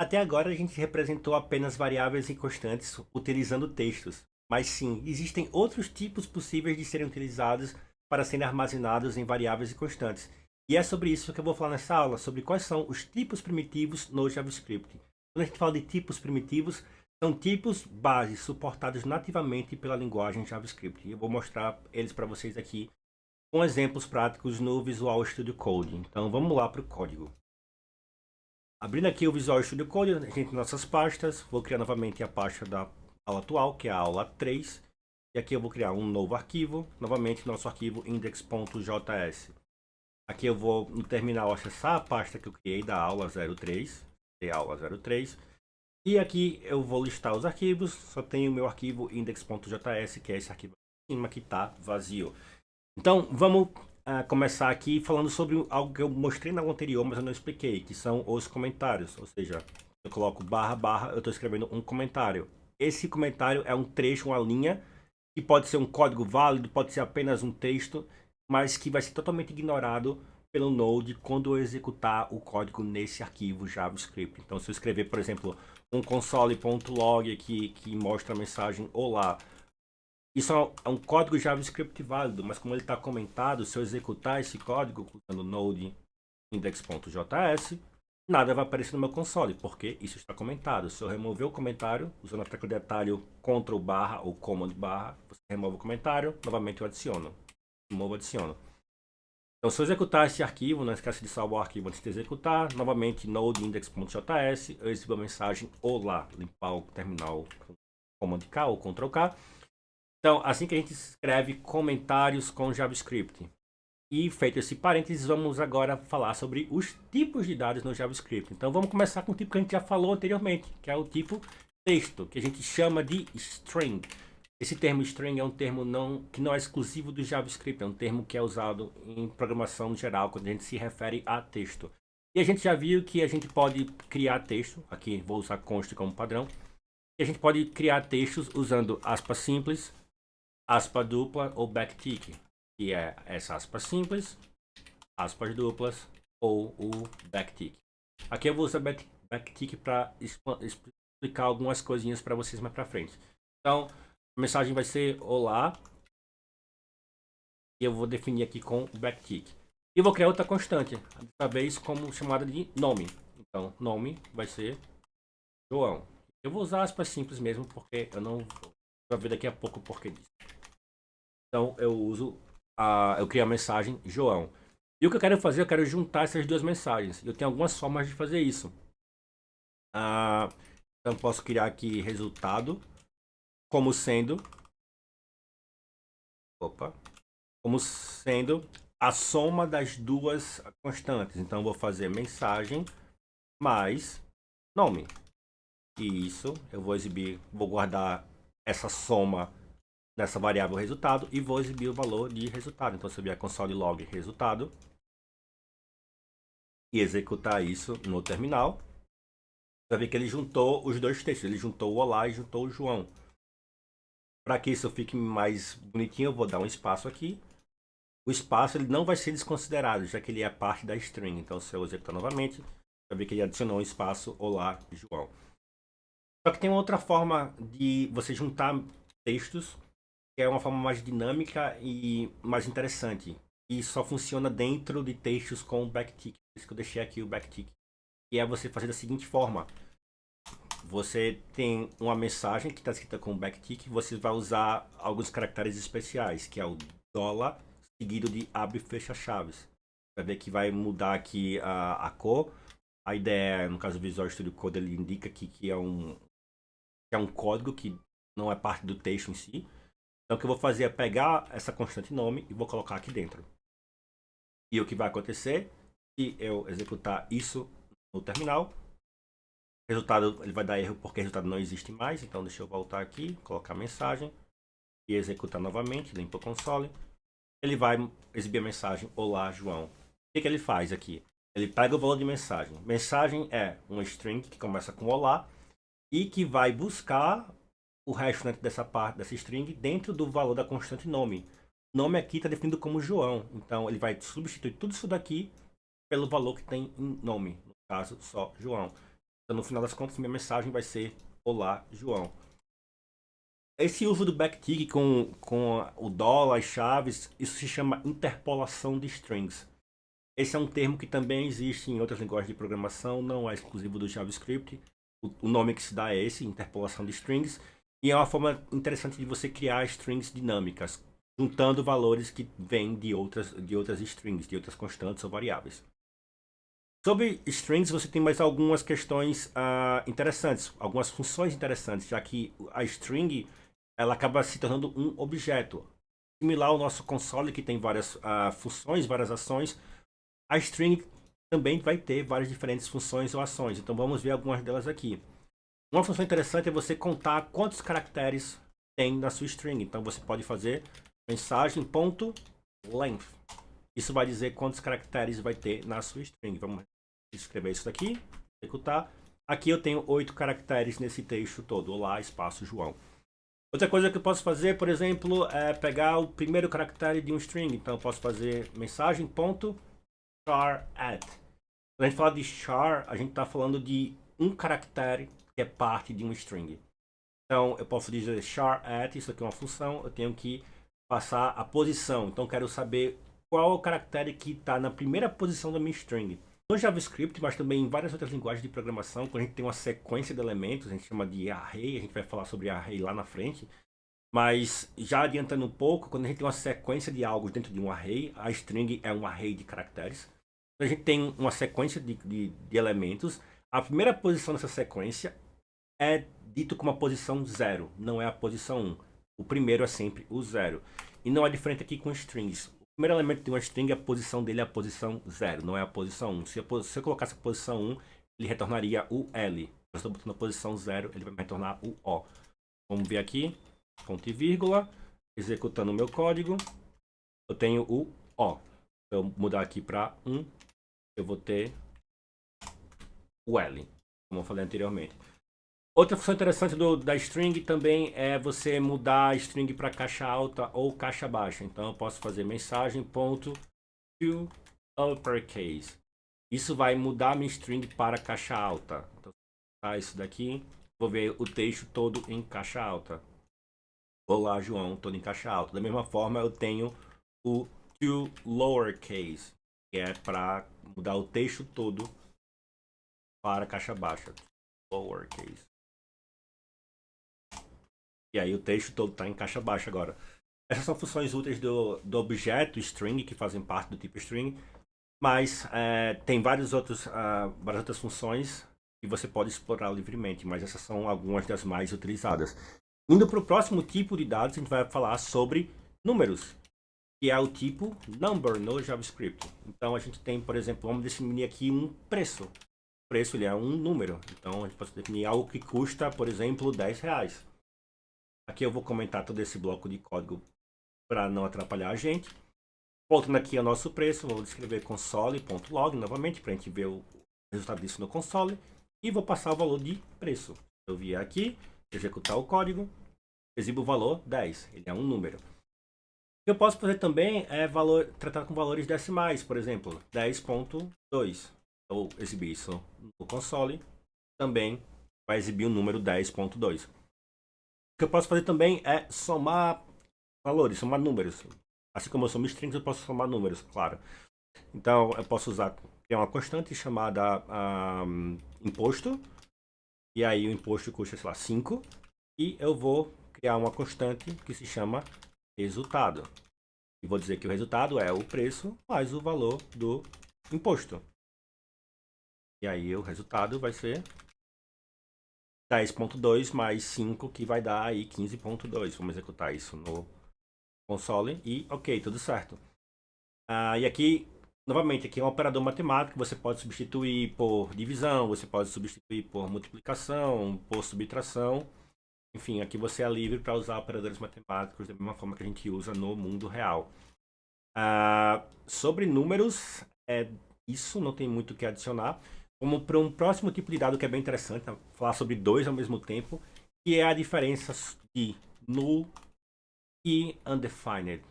Até agora a gente representou apenas variáveis e constantes utilizando textos, mas sim, existem outros tipos possíveis de serem utilizados para serem armazenados em variáveis e constantes. E é sobre isso que eu vou falar nessa aula, sobre quais são os tipos primitivos no JavaScript. Quando a gente fala de tipos primitivos, são tipos base suportados nativamente pela linguagem JavaScript. Eu vou mostrar eles para vocês aqui com exemplos práticos no Visual Studio Code. Então vamos lá para o código. Abrindo aqui o Visual Studio Code, a gente tem nossas pastas. Vou criar novamente a pasta da aula atual, que é a aula 3. E aqui eu vou criar um novo arquivo. Novamente, nosso arquivo index.js. Aqui eu vou, no terminal, acessar a pasta que eu criei da aula 03. De aula 03. E aqui eu vou listar os arquivos. Só tenho o meu arquivo index.js, que é esse arquivo aqui em cima que está vazio. Então, vamos começar aqui falando sobre algo que eu mostrei na aula anterior, mas eu não expliquei, que são os comentários. Ou seja, eu coloco barra, barra, eu estou escrevendo um comentário. Esse comentário é um trecho, uma linha, que pode ser um código válido, pode ser apenas um texto, mas que vai ser totalmente ignorado pelo Node quando eu executar o código nesse arquivo JavaScript. Então, se eu escrever, por exemplo, um console.log aqui que mostra a mensagem olá, isso é um código JavaScript válido, mas como ele está comentado, se eu executar esse código usando node index.js, nada vai aparecer no meu console, porque isso está comentado. Se eu remover o comentário, usando a tecla de atalho Ctrl barra ou Command barra, você remove o comentário, novamente eu adiciono. Removo, adiciono. Então, se eu executar esse arquivo, não esquece de salvar o arquivo antes de executar, novamente node index.js, eu exibo a mensagem olá, limpar o terminal com Command K ou Ctrl K. Então, assim que a gente escreve comentários com JavaScript. E feito esse parênteses, vamos agora falar sobre os tipos de dados no JavaScript. Então, vamos começar com o tipo que a gente já falou anteriormente, que é o tipo texto, que a gente chama de string. Esse termo string é um termo que não é exclusivo do JavaScript, é um termo que é usado em programação geral, quando a gente se refere a texto. E a gente já viu que a gente pode criar texto, aqui vou usar const como padrão, e a gente pode criar textos usando aspas simples, aspa dupla ou backtick, que é essa aspa simples, aspas duplas ou o backtick. Aqui eu vou usar backtick para explicar algumas coisinhas para vocês mais para frente. Então, a mensagem vai ser olá, e eu vou definir aqui com o backtick. E vou criar outra constante, dessa vez como chamada de nome. Então, nome vai ser João. Eu vou usar aspas simples mesmo, porque eu não vou ver daqui a pouco o porquê disso. Então eu crio a mensagem João. E o que eu quero fazer, eu quero juntar essas duas mensagens. Eu tenho algumas formas de fazer isso. Então posso criar aqui resultado como sendo, como sendo a soma das duas constantes. Então eu vou fazer mensagem mais nome. E isso eu vou exibir, vou guardar essa soma nessa variável resultado e vou exibir o valor de resultado. Então, se eu vier console log resultado e executar isso no terminal, vai ver que ele juntou os dois textos. Ele juntou o olá e juntou o João. Para que isso fique mais bonitinho, eu vou dar um espaço aqui. O espaço ele não vai ser desconsiderado, já que ele é parte da string. Então, se eu executar novamente, vai ver que ele adicionou um espaço olá João. Só que tem uma outra forma de você juntar textos, que é uma forma mais dinâmica e mais interessante. E só funciona dentro de textos com backtick. Por isso que eu deixei aqui o backtick. E é você fazer da seguinte forma. Você tem uma mensagem que está escrita com backtick. Você vai usar alguns caracteres especiais, que é o dólar seguido de abre e fecha chaves. Vai ver que vai mudar aqui a cor. A ideia, no caso do Visual Studio Code, ele indica que é um código que não é parte do texto em si. Então o que eu vou fazer é pegar essa constante nome e vou colocar aqui dentro. E o que vai acontecer, se eu executar isso no terminal, o resultado ele vai dar erro porque o resultado não existe mais. Então deixa eu voltar aqui, colocar a mensagem e executar novamente, limpa o console. Ele vai exibir a mensagem olá João. O que ele faz aqui? Ele pega o valor de mensagem. Mensagem é uma string que começa com olá e que vai buscar o resto dessa parte dessa string dentro do valor da constante nome. Nome aqui está definido como João, então ele vai substituir tudo isso daqui pelo valor que tem em nome, no caso só João. Então, no final das contas, minha mensagem vai ser Olá, João. Esse uso do backtick com o dólar, as chaves, isso se chama interpolação de strings. Esse é um termo que também existe em outras linguagens de programação, não é exclusivo do JavaScript. O nome que se dá é esse, interpolação de strings. E é uma forma interessante de você criar strings dinâmicas, juntando valores que vêm de outras strings, de outras constantes ou variáveis. Sobre strings, você tem mais algumas questões interessantes, algumas funções interessantes, já que a string ela acaba se tornando um objeto. Similar ao nosso console, que tem várias funções, várias ações, a string também vai ter várias diferentes funções ou ações. Então vamos ver algumas delas aqui. Uma função interessante é você contar quantos caracteres tem na sua string. Então você pode fazer mensagem.length. Isso vai dizer quantos caracteres vai ter na sua string. Vamos escrever isso daqui, executar. Aqui eu tenho 8 caracteres nesse texto todo. Olá, espaço João. Outra coisa que eu posso fazer, por exemplo, é pegar o primeiro caractere de um string. Então eu posso fazer mensagem.char at. Quando a gente fala de char, a gente está falando de um caractere que é parte de um string. Então eu posso dizer char at, isso aqui é uma função, eu tenho que passar a posição. Então eu quero saber qual é o caractere que está na primeira posição da minha string. No JavaScript, mas também em várias outras linguagens de programação, quando a gente tem uma sequência de elementos, a gente chama de array, a gente vai falar sobre array lá na frente. Mas já adiantando um pouco, quando a gente tem uma sequência de algo dentro de um array, a string é um array de caracteres. Quando a gente tem uma sequência de elementos, a primeira posição dessa sequência é dito como a posição 0, não é a posição 1. O primeiro é sempre o 0. E não é diferente aqui com strings. O primeiro elemento de uma string, a posição dele é a posição 0, não é a posição 1. Se eu colocasse a posição 1, ele retornaria o L. Se eu estou botando a posição 0, ele vai me retornar o O. Vamos ver aqui, ponto e vírgula, executando o meu código, eu tenho o O. Se eu mudar aqui para 1, eu vou ter o L, como eu falei anteriormente. Outra função interessante da string também é você mudar a string para caixa alta ou caixa baixa. Então eu posso fazer mensagem ponto to uppercase. Isso vai mudar a minha string para caixa alta. Então, tá isso daqui, vou ver o texto todo em caixa alta. Olá, João, todo em caixa alta. Da mesma forma, eu tenho o to lowercase, que é para mudar o texto todo para caixa baixa. Lowercase. E aí o texto todo está em caixa baixa agora. Essas são funções úteis do objeto string, que fazem parte do tipo string. Mas tem várias outras funções que você pode explorar livremente. Mas essas são algumas das mais utilizadas. Indo para o próximo tipo de dados, a gente vai falar sobre números, que é o tipo number no JavaScript. Então a gente tem, por exemplo, vamos definir aqui um preço. O preço ele é um número. Então a gente pode definir algo que custa, por exemplo, R$10. Aqui eu vou comentar todo esse bloco de código para não atrapalhar a gente. Voltando aqui ao nosso preço, vou escrever console.log novamente para a gente ver o resultado disso no console. E vou passar o valor de preço. Eu vier aqui, executar o código, exibo o valor 10. Ele é um número. O que eu posso fazer também é tratar com valores decimais, por exemplo, 10.2. Ou exibir isso no console, também vai exibir o número 10.2. O que eu posso fazer também é somar valores, somar números. Assim como eu somo strings, eu posso somar números, claro. Então, eu posso criar uma constante chamada imposto. E aí o imposto custa, sei lá, 5. E eu vou criar uma constante que se chama resultado. E vou dizer que o resultado é o preço mais o valor do imposto. E aí o resultado vai ser 10.2 mais 5, que vai dar aí 15.2. Vamos executar isso no console e ok, tudo certo. E aqui, novamente, aqui é um operador matemático. Você pode substituir por divisão, você pode substituir por multiplicação, por subtração. Enfim, aqui você é livre para usar operadores matemáticos da mesma forma que a gente usa no mundo real. Sobre números, isso não tem muito o que adicionar. Como para um próximo tipo de dado que é bem interessante, falar sobre dois ao mesmo tempo, que é a diferença de null e undefined.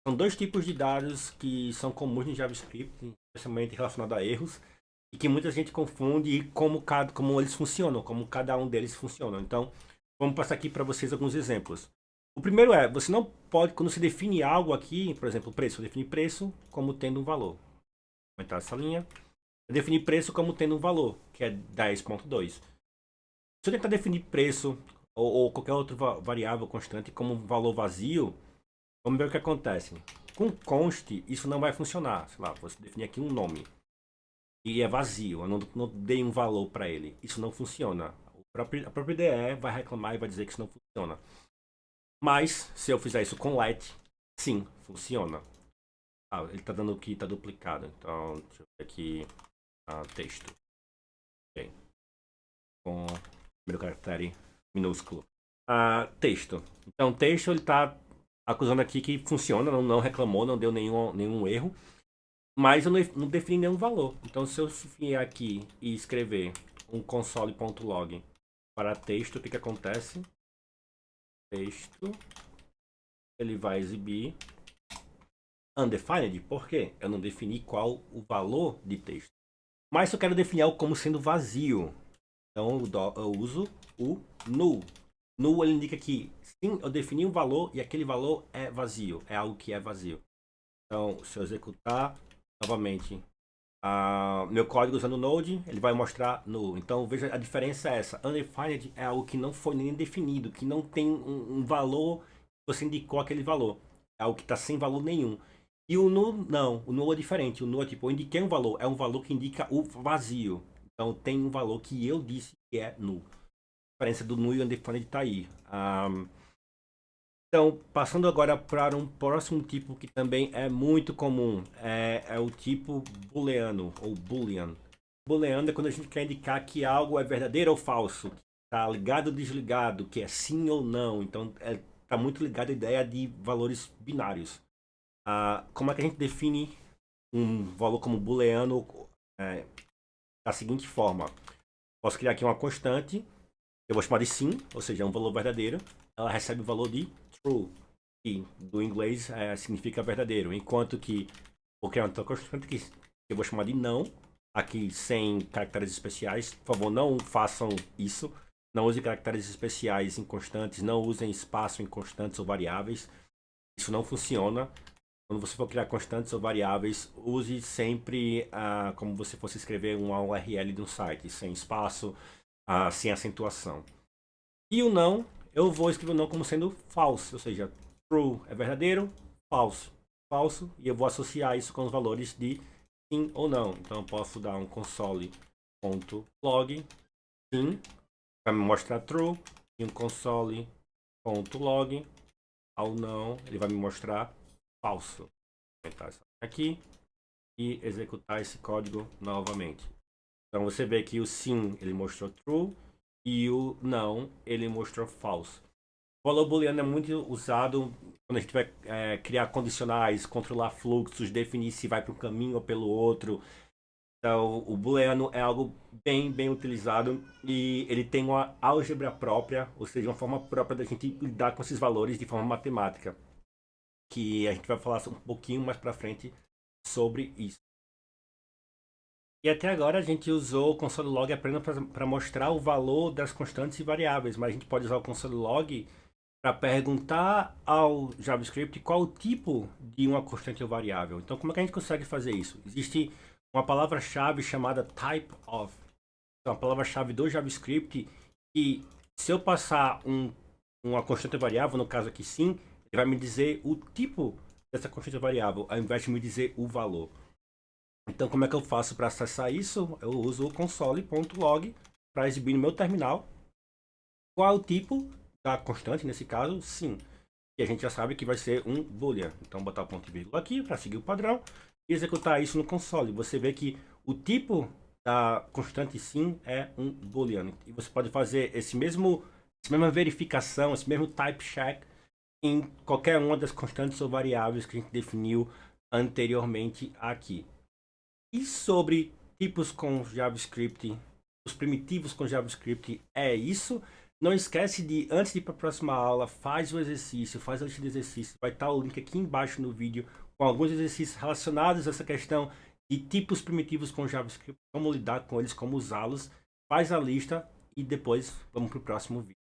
São dois tipos de dados que são comuns no JavaScript, especialmente relacionados a erros. e que muita gente confunde como eles funcionam, como cada um deles funciona. Então, vamos passar aqui para vocês alguns exemplos. O primeiro é, você não pode, quando se define algo aqui, por exemplo, preço, define preço como tendo um valor. Vou aumentar essa linha. Eu defini preço como tendo um valor, que é 10.2. Se eu tentar definir preço ou qualquer outra variável constante como um valor vazio, vamos ver o que acontece. Com const, isso não vai funcionar. Sei lá, vou definir aqui um nome. E é vazio, eu não dei um valor para ele. Isso não funciona. A própria IDE vai reclamar e vai dizer que isso não funciona. Mas, se eu fizer isso com let, sim, funciona. Ah, ele está dando que está duplicado. Então, deixa eu ver aqui. Texto. Ok. Com o primeiro caractere minúsculo. Texto. Então, texto ele está acusando aqui que funciona, não reclamou, não deu nenhum erro. Mas eu não defini nenhum valor. Então, se eu vier aqui e escrever um console.log para texto, o que acontece? Texto. Ele vai exibir undefined. Por quê? Eu não defini qual o valor de texto. Mas se eu quero definir algo como sendo vazio, então eu uso o null. Null ele indica que sim, eu defini um valor e aquele valor é vazio. É algo que é vazio. Então, se eu executar novamente meu código usando Node, ele vai mostrar null. Então, veja, a diferença é essa. Undefined é algo que não foi nem definido, que não tem um valor, você indicou aquele valor. É algo que está sem valor nenhum. E o null, não. O null é diferente. O null é tipo, eu indiquei um valor. É um valor que indica o vazio. Então, tem um valor que eu disse que é null. A diferença do null e undefined está aí. Então, passando agora para um próximo tipo que também é muito comum, é o tipo booleano ou boolean. Booleano é quando a gente quer indicar que algo é verdadeiro ou falso, que está ligado ou desligado, que é sim ou não. Então, está muito ligado à ideia de valores binários. Como é que a gente define um valor como booleano da seguinte forma? Posso criar aqui uma constante, eu vou chamar de sim, ou seja, é um valor verdadeiro. Ela recebe o valor de true, que do inglês significa verdadeiro. Enquanto que vou criar uma constante que eu vou chamar de não, aqui sem caracteres especiais. Por favor, não façam isso. Não use caracteres especiais em constantes, não usem espaço em constantes ou variáveis. Isso não funciona. Quando você for criar constantes ou variáveis, use sempre como você fosse escrever uma URL de um site, sem espaço, sem acentuação. E o não, eu vou escrever o não como sendo false, ou seja, true é verdadeiro, falso, falso, e eu vou associar isso com os valores de sim ou não. Então eu posso dar um console.log sim, para me mostrar true, e um console.log ao não, ele vai me mostrar falso. Vou aumentar isso aqui e executar esse código novamente. Então você vê que o sim ele mostrou true e o não ele mostrou false. O valor booleano é muito usado quando a gente vai criar condicionais, controlar fluxos, definir se vai para um caminho ou pelo outro. Então, o booleano é algo bem utilizado e ele tem uma álgebra própria, ou seja, uma forma própria da gente lidar com esses valores de forma matemática, que a gente vai falar um pouquinho mais para frente sobre isso. E até agora a gente usou o console log apenas para mostrar o valor das constantes e variáveis, mas a gente pode usar o console log para perguntar ao JavaScript qual o tipo de uma constante ou variável. Então, como é que a gente consegue fazer isso? Existe uma palavra-chave chamada typeof. Então, a palavra-chave do JavaScript que, se eu passar uma constante ou variável, no caso aqui sim, ele vai me dizer o tipo dessa constante ou variável, ao invés de me dizer o valor. Então, como é que eu faço para acessar isso? Eu uso o console.log para exibir no meu terminal qual é o tipo da constante, nesse caso, sim. E a gente já sabe que vai ser um boolean. Então, botar o ponto e vírgula aqui para seguir o padrão e executar isso no console. Você vê que o tipo da constante sim é um boolean. E você pode fazer essa mesma verificação, esse mesmo type check em qualquer uma das constantes ou variáveis que a gente definiu anteriormente aqui. E sobre tipos com JavaScript, os primitivos com JavaScript é isso. Não esquece de, antes de ir para a próxima aula, faz o exercício, faz a lista de exercícios. Vai estar o link aqui embaixo no vídeo com alguns exercícios relacionados a essa questão de tipos primitivos com JavaScript, como lidar com eles, como usá-los. Faz a lista e depois vamos para o próximo vídeo.